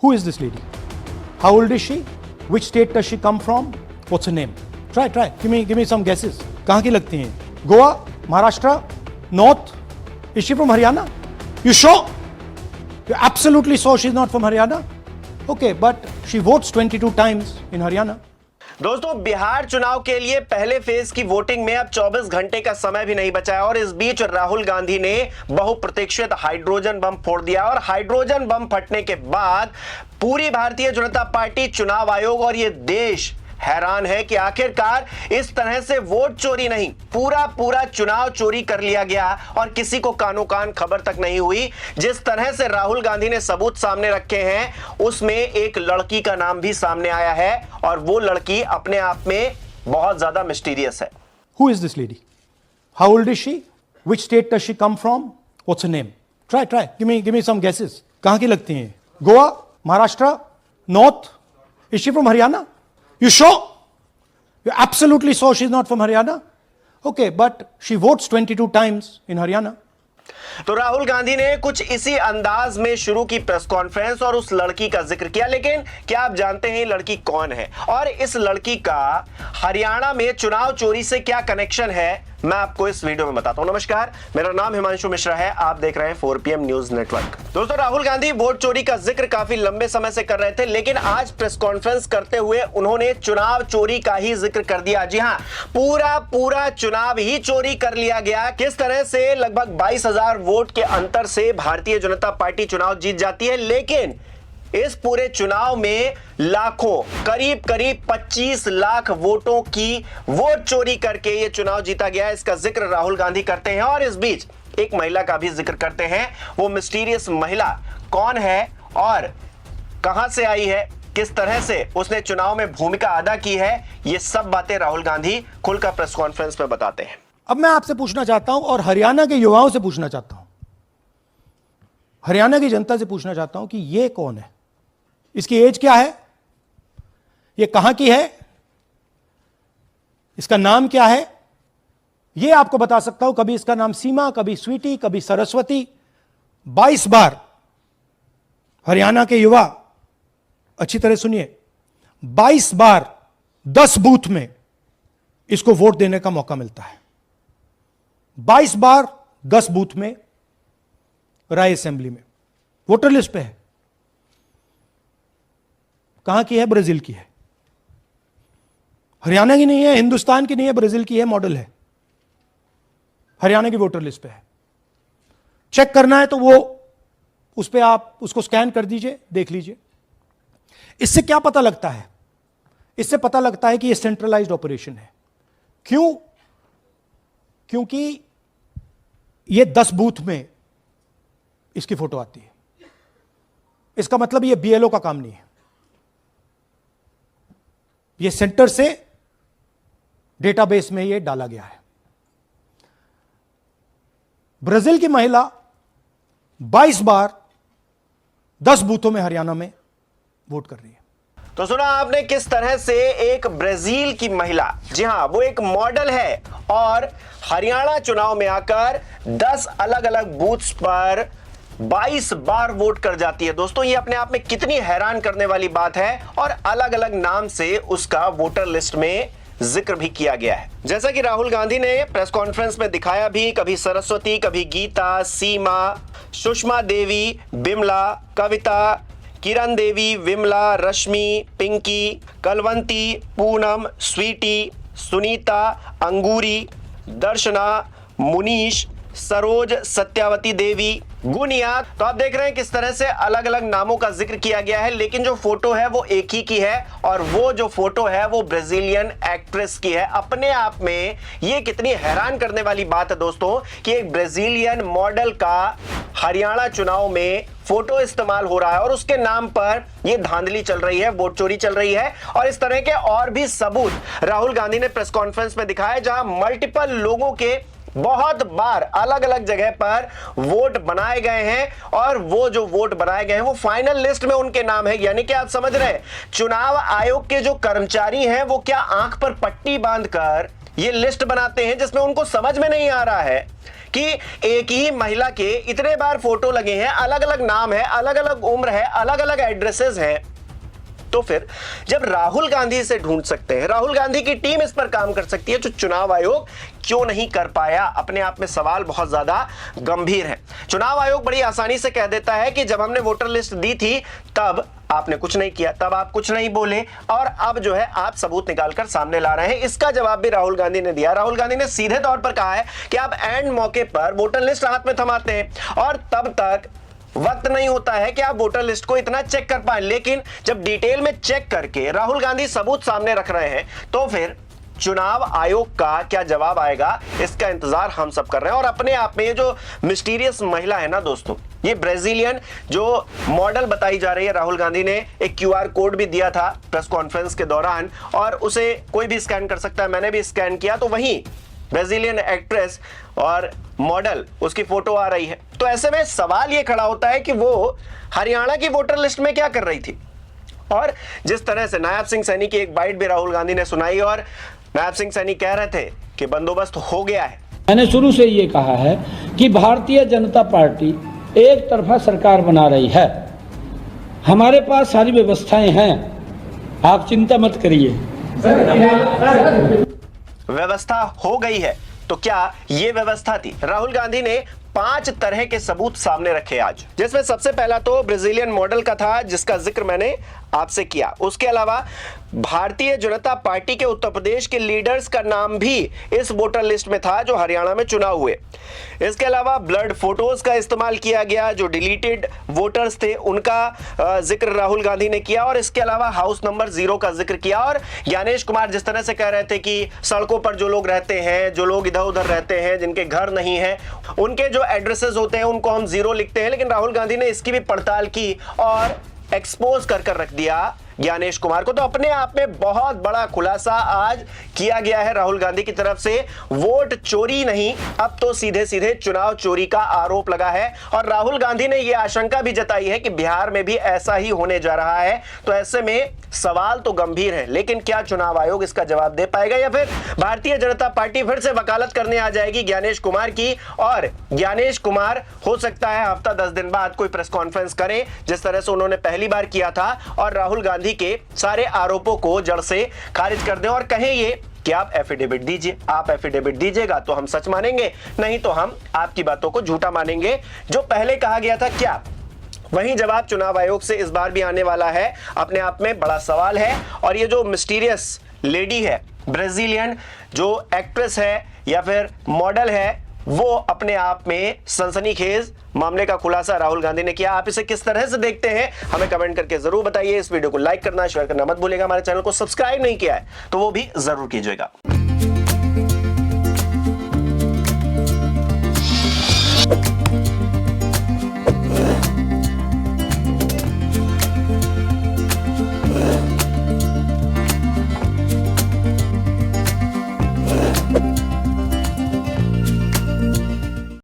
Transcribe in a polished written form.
Who is this lady? How old is she? Which state does she come from? What's her name? Try. Give me some guesses. कहाँ की लगती हैं? Goa, Maharashtra, North. Is she from Haryana? You sure? You're absolutely sure she's not from Haryana? Okay, but she votes 22 times in Haryana. दोस्तों, बिहार चुनाव के लिए पहले phase की वोटिंग में अब 24 घंटे का समय भी नहीं बचा है और इस बीच राहुल गांधी ने बहुप्रतीक्षित हाइड्रोजन बम फोड़ दिया और हाइड्रोजन बम फटने के बाद पूरी भारतीय जनता पार्टी, चुनाव आयोग और ये देश हैरान है कि आखिरकार इस तरह से वोट चोरी नहीं, पूरा चुनाव चोरी कर लिया गया और किसी को कानो कान खबर तक नहीं हुई। जिस तरह से राहुल गांधी ने सबूत सामने रखे हैं उसमें एक लड़की का नाम भी सामने आया है और वो लड़की अपने आप में बहुत ज्यादा मिस्टीरियस है। Who is this lady? How old is she? Which state does she come from? What's her name? Try. Give me some guesses. कहाँ की लगती हैं? Goa, Maharashtra, North. Is she from Haryana? You sure? You're absolutely sure she's not from Haryana? Okay, but she votes 22 times in Haryana. तो राहुल गांधी ने कुछ इसी अंदाज में शुरू की प्रेस कॉन्फ्रेंस और उस लड़की का जिक्र किया। लेकिन क्या आप जानते हैं ये लड़की कौन है और इस लड़की का हरियाणा में चुनाव चोरी से क्या कनेक्शन है, मैं आपको इस वीडियो में बताता हूं। नमस्कार, मेरा नाम हिमांशु मिश्रा है, आप देख रहे हैं 4PM न्यूज नेटवर्क। दोस्तों, राहुल गांधी वोट चोरी का जिक्र काफी लंबे समय से कर रहे थे, लेकिन आज प्रेस कॉन्फ्रेंस करते हुए उन्होंने चुनाव चोरी का ही जिक्र कर दिया। जी हां, पूरा चुनाव ही चोरी कर लिया गया। किस तरह से लगभग 22,000 वोट के अंतर से भारतीय जनता पार्टी चुनाव जीत जाती है, लेकिन इस पूरे चुनाव में लाखों, करीब 25 लाख वोटों की वोट चोरी करके ये चुनाव जीता गया है। इसका जिक्र राहुल गांधी करते हैं और इस बीच एक महिला का भी जिक्र करते हैं। वो मिस्टीरियस महिला कौन है और कहां से आई है, किस तरह से उसने चुनाव में भूमिका अदा की है, ये सब बातें राहुल गांधी खुलकर प्रेस कॉन्फ्रेंस में बताते हैं। अब मैं आपसे पूछना चाहता हूं और हरियाणा के युवाओं से पूछना चाहता हूं, हरियाणा की जनता से पूछना चाहता हूं कि ये कौन है, इसकी एज क्या है, ये कहां की है, इसका नाम क्या है, ये आपको बता सकता हूं। कभी इसका नाम सीमा, कभी स्वीटी, कभी सरस्वती। 22 बार हरियाणा के युवा, अच्छी तरह सुनिए, 22 बार 10 बूथ में इसको वोट देने का मौका मिलता है। 22 बार 10 बूथ में राय असेंबली में वोटर लिस्ट पे है। कहां की है? ब्राजील की है, हरियाणा की नहीं है, हिंदुस्तान की नहीं है, ब्राजील की है, मॉडल है, हरियाणा की वोटर लिस्ट पे है। चेक करना है तो वो उस पे आप उसको स्कैन कर दीजिए, देख लीजिए। इससे क्या पता लगता है? इससे पता लगता है कि ये सेंट्रलाइज्ड ऑपरेशन है। क्यों? क्योंकि ये 10 बूथ में इसकी फोटो आती है। इसका मतलब ये BLO का काम नहीं है, ये सेंटर से डेटाबेस में ये डाला गया है। ब्राजील की महिला 22 बार 10 बूथों में हरियाणा में वोट कर रही है। तो सुना आपने किस तरह से एक ब्राजील की महिला, जी हां, वो एक मॉडल है और हरियाणा चुनाव में आकर 10 अलग अलग बूथ्स पर 22 बार वोट कर जाती है। दोस्तों, ये अपने आप में कितनी हैरान करने वाली बात है और अलग अलग नाम से उसका वोटर लिस्ट में जिक्र भी किया गया है। जैसा कि राहुल गांधी ने प्रेस कॉन्फ्रेंस में दिखाया भी, कभी सरस्वती, कभी गीता, सीमा, सुषमा देवी, बिमला, कविता, किरण देवी, विमला, रश्मि, पिंकी, कलवंती, पूनम, स्वीटी, सुनीता, अंगूरी, दर्शना, मुनीश, सरोज, सत्यावती देवी, गुनिया। तो आप देख रहे हैं किस तरह से अलग अलग नामों का जिक्र किया गया है, लेकिन जो फोटो है वो एक ही की है और वो जो फोटो है वो ब्राजीलियन एक्ट्रेस की है। अपने आप में ये कितनी हैरान करने वाली बात है दोस्तों कि एक ब्राजीलियन मॉडल का हरियाणा चुनाव में फोटो इस्तेमाल हो रहा है और उसके नाम पर यह धांधली चल रही है, वोट चोरी चल रही है। और इस तरह के और भी सबूत राहुल गांधी ने प्रेस कॉन्फ्रेंस में दिखाए, जहां मल्टीपल लोगों के बहुत बार अलग अलग जगह पर वोट बनाए गए हैं और वो जो वोट बनाए गए हैं वो फाइनल लिस्ट में उनके नाम है। यानी कि आप समझ रहे हैं, चुनाव आयोग के जो कर्मचारी हैं वो क्या आंख पर पट्टी बांधकर ये लिस्ट बनाते हैं जिसमें उनको समझ में नहीं आ रहा है कि एक ही महिला के इतने बार फोटो लगे हैं, अलग अलग नाम है, अलग अलग उम्र है, अलग अलग एड्रेसेस हैं, तो फिर जब राहुल गांधी इसे ढूंढ सकते हैं, राहुल गांधी की टीम इस पर काम कर सकती है, तो चुनाव आयोग क्यों नहीं कर पाया? अपने आप में सवाल बहुत ज्यादा गंभीर है। चुनाव आयोग बड़ी आसानी से कह देता है कि जब हमने वोटर लिस्ट दी थी तब आपने कुछ नहीं किया, तब आप कुछ नहीं बोले, और अब जो है आप सबूत निकालकर सामने ला रहे हैं। इसका जवाब भी राहुल गांधी ने दिया। राहुल गांधी ने सीधे तौर पर कहा है कि आप एंड मौके पर वोटर लिस्ट हाथ में थमाते हैं और तब तक वक्त नहीं होता है कि आप वोटर लिस्ट को इतना चेक कर पाए। लेकिन जब डिटेल में चेक करके राहुल गांधी सबूत सामने रख रहे हैं, तो फिर चुनाव आयोग का क्या जवाब आएगा, इसका इंतजार हम सब कर रहे हैं। और अपने आप में ये जो मिस्टीरियस महिला है ना दोस्तों, ये ब्राजीलियन जो मॉडल बताई जा रही है, राहुल गांधी ने एक QR कोड भी दिया था प्रेस कॉन्फ्रेंस के दौरान, और उसे कोई भी स्कैन कर सकता है। मैंने भी स्कैन किया, तो वही ब्राजीलियन एक्ट्रेस और मॉडल, उसकी फोटो आ रही है। तो ऐसे में सवाल ये खड़ा होता है कि वो हरियाणा की वोटर लिस्ट में क्या कर रही थी। और जिस तरह से नायब सिंह सैनी की एक बाइट भी राहुल गांधी ने सुनाई, और नायब सिंह सैनी कह रहे थे कि बंदोबस्त हो गया है। मैंने शुरू से ये कहा है कि भारतीय जनता पार्टी एक तरफा सरकार बना रही है। हमारे पास सारी व्यवस्थाएं हैं, आप चिंता मत करिए। व्यवस्था हो गई है, तो क्या ये व्यवस्था थी? राहुल गांधी ने 5 तरह के सबूत सामने रखे आज, जिसमें सबसे पहला तो ब्राजीलियन मॉडल का था, जिसका जिक्र मैंने आपसे किया। उसके अलावा भारतीय जनता पार्टी के उत्तर प्रदेश के लीडर्स का नाम भी इस वोटर लिस्ट में था जो हरियाणा में चुनाव हुए। इसके अलावा ब्लड फोटोज का इस्तेमाल किया गया, जो डिलीटेड वोटर्स थे उनका जिक्र राहुल गांधी ने किया। और इसके अलावा हाउस नंबर 0 का जिक्र किया। और ज्ञानेश कुमार जिस तरह से कह रहे थे कि सड़कों पर जो लोग रहते हैं, जो लोग इधर उधर रहते हैं, जिनके घर नहीं है, उनके जो एड्रेसेस होते हैं उनको हम 0 लिखते हैं। लेकिन राहुल गांधी ने इसकी भी पड़ताल की और एक्सपोज कर रख दिया ज्ञानेश कुमार को। तो अपने आप में बहुत बड़ा खुलासा आज किया गया है राहुल गांधी की तरफ से। वोट चोरी नहीं, अब तो सीधे सीधे चुनाव चोरी का आरोप लगा है। और राहुल गांधी ने यह आशंका भी जताई है कि बिहार में भी ऐसा ही होने जा रहा है। तो ऐसे में सवाल तो गंभीर है, लेकिन क्या चुनाव आयोग इसका जवाब दे पाएगा, या फिर भारतीय जनता पार्टी फिर से वकालत करने आ जाएगी ज्ञानेश कुमार की। और ज्ञानेश कुमार हो सकता है हफ्ता 10 दिन बाद कोई प्रेस कॉन्फ्रेंस करें, जिस तरह से उन्होंने पहली बार किया था, और राहुल गांधी के सारे आरोपों को जड़ से खारिज कर दें और कहें ये कि आप एफिडेविट दीजिए। आप एफिडेविट दीजिएगा तो हम सच मानेंगे, नहीं तो हम आपकी बातों को झूठा मानेंगे। जो पहले कहा गया था, क्या वही जवाब चुनाव आयोग से इस बार भी आने वाला है? अपने आप में बड़ा सवाल है। और ये जो मिस्टीरियस लेडी है, ब्राजीलियन जो एक्ट्रेस है या फिर मॉडल है, वो अपने आप में सनसनीखेज मामले का खुलासा राहुल गांधी ने किया। आप इसे किस तरह से देखते हैं, हमें कमेंट करके जरूर बताइए। इस वीडियो को लाइक करना, शेयर करना मत भूलिएगा। हमारे चैनल को सब्सक्राइब नहीं किया है तो वो भी जरूर कीजिएगा।